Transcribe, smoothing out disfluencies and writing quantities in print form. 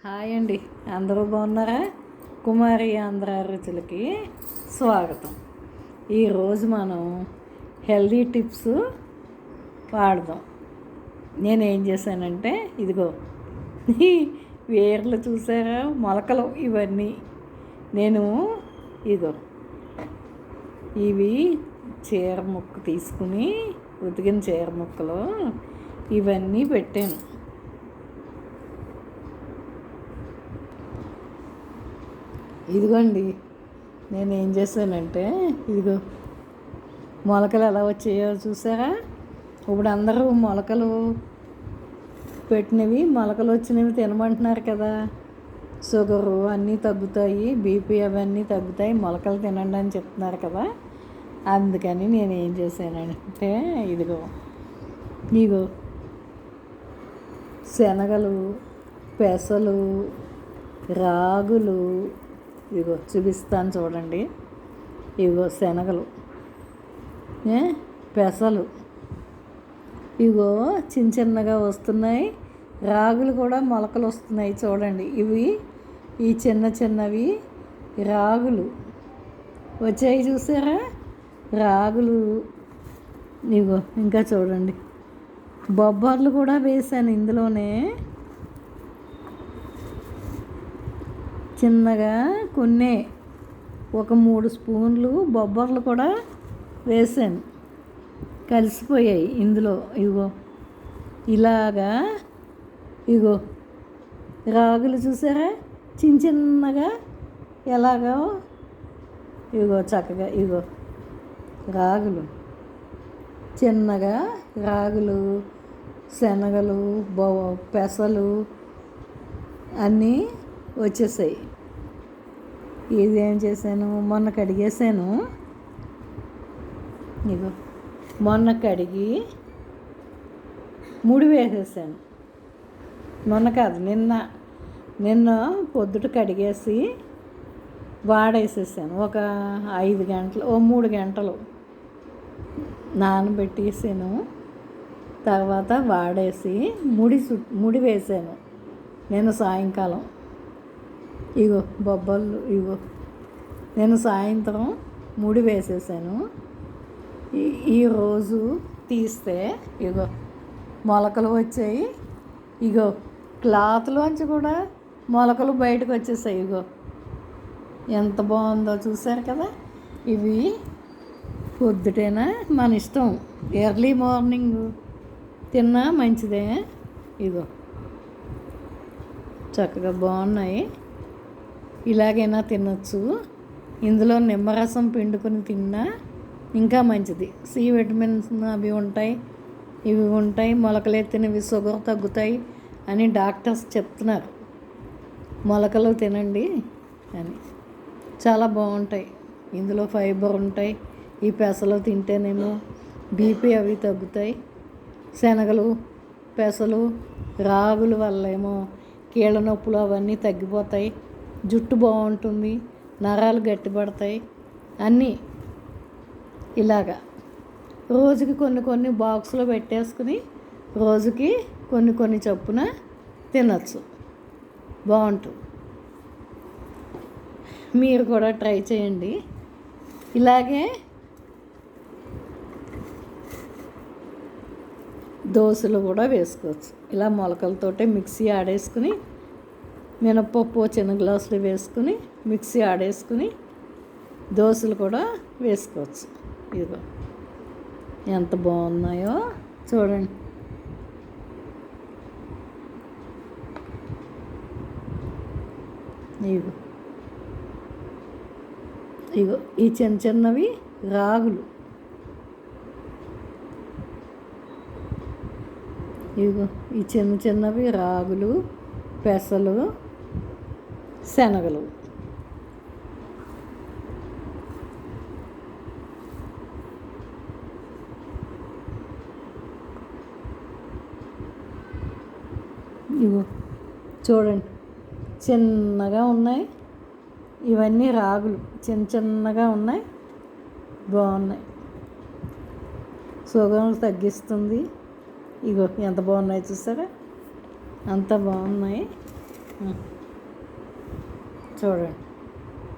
Hi అండి, అందరూ బాగున్నారా? కుమారి ఆంధ్ర రుచులకి స్వాగతం. ఈరోజు మనం హెల్దీ టిప్స్ వాడదాం. నేనేం చేశానంటే ఇదిగో వేర్లు చూసారా, మొలకలు ఇవన్నీ నేను ఇదిగో ఇవి చీర ముక్క తీసుకుని ఉతికిన చీర ముక్కలు ఇవన్నీ పెట్టాను. ఇదిగోండి, నేను ఏం చేశానంటే ఇదిగో మొలకలు ఎలా వచ్చాయో చూసారా. ఇప్పుడు అందరూ మొలకలు పెట్టినవి, మొలకలు వచ్చినవి తినమంటున్నారు కదా. షుగరు అన్నీ తగ్గుతాయి, బీపీ అవన్నీ తగ్గుతాయి, మొలకలు తినండి అని చెప్తున్నారు కదా. అందుకని నేను ఏం చేశానంటే ఇదిగో శనగలు, పెసలు, రాగులు, ఇదిగో చూపిస్తాను చూడండి. ఇదిగో శనగలు, పెసలు ఇదిగో చిన్న చిన్నగా వస్తున్నాయి. రాగులు కూడా మొలకలు వస్తున్నాయి చూడండి. ఈ చిన్న చిన్నవి రాగులు వచ్చాయి చూసారా. రాగులు ఇదిగో ఇంకా చూడండి, బొబ్బర్లు కూడా వేసాను ఇందులోనే. చిన్నగా కొన్ని ఒక 3 స్పూన్లు బొబ్బర్లు కూడా వేసాను, కలిసిపోయాయి ఇందులో. ఇలాగా రాగులు చూసారా, చిన్న చిన్నగా ఎలాగో చక్కగా రాగులు చిన్నగా, రాగులు, శనగలు, పెసలు అన్నీ వచ్చేసాయి. ఇదేం చేశాను, మొన్న కడిగేసాను. మొన్న కడిగి ముడి వేసేసాను. మొన్న కాదు, నిన్న పొద్దుట కడిగేసి వాడేసేసాను. ఒక 5 గంటలు 3 గంటలు నానబెట్టేసాను. తర్వాత వాడేసి ముడి వేసాను నేను సాయంకాలం. బొబ్బర్లు నేను సాయంత్రం ముడి వేసేసాను. ఈరోజు తీస్తే మొలకలు వచ్చాయి. క్లాత్లోంచి కూడా మొలకలు బయటకు వచ్చేసాయి. ఎంత బాగుందో చూసారు కదా. ఇవి పొద్దుటేనా మన ఇష్టం, ఎర్లీ మార్నింగ్ తిన్నా మంచిదే. చక్కగా బాగున్నాయి. ఇలాగైనా తినచ్చు. ఇందులో నిమ్మరసం పిండుకొని తిన్నా ఇంకా మంచిది. సి విటమిన్స్ అవి ఉంటాయి, ఇవి ఉంటాయి. మొలకలు ఎత్తినవి షుగర్ తగ్గుతాయి అని డాక్టర్స్ చెప్తున్నారు. మొలకలు తినండి అని, చాలా బాగుంటాయి. ఇందులో ఫైబర్ ఉంటాయి. ఈ పెసలు తింటేనేమో బీపీ అవి తగ్గుతాయి. శనగలు, పెసలు, రాగుల వల్ల ఏమో కీళ్ళ నొప్పులు అవన్నీ తగ్గిపోతాయి. జుట్టు బాగుంటుంది, నరాలు గట్టిపడతాయి. అన్నీ ఇలాగా రోజుకి కొన్ని బాక్సులో పెట్టేసుకుని రోజుకి కొన్ని చొప్పున తినచ్చు. బాగుంటుంది. మీరు కూడా ట్రై చేయండి. ఇలాగే దోశలు కూడా వేసుకోవచ్చు. ఇలా మొలకలతోటే మిక్సీ ఆడేసుకుని, మినపప్పు చిన్న గ్లాసులు వేసుకుని మిక్సీ ఆడేసుకుని దోశలు కూడా వేసుకోవచ్చు. ఎంత బాగున్నాయో చూడండి. ఈ చిన్న చిన్నవి రాగులు, ఈ చిన్న చిన్నవి రాగులు, పెసలు, శనగలు. చూడండి, చిన్నగా ఉన్నాయి. ఇవన్నీ రాగులు చిన్నగా ఉన్నాయి, బాగున్నాయి. షుగర్ తగ్గిస్తుంది. ఎంత బాగున్నాయి చూసారా, అంత బాగున్నాయి. చూడండి.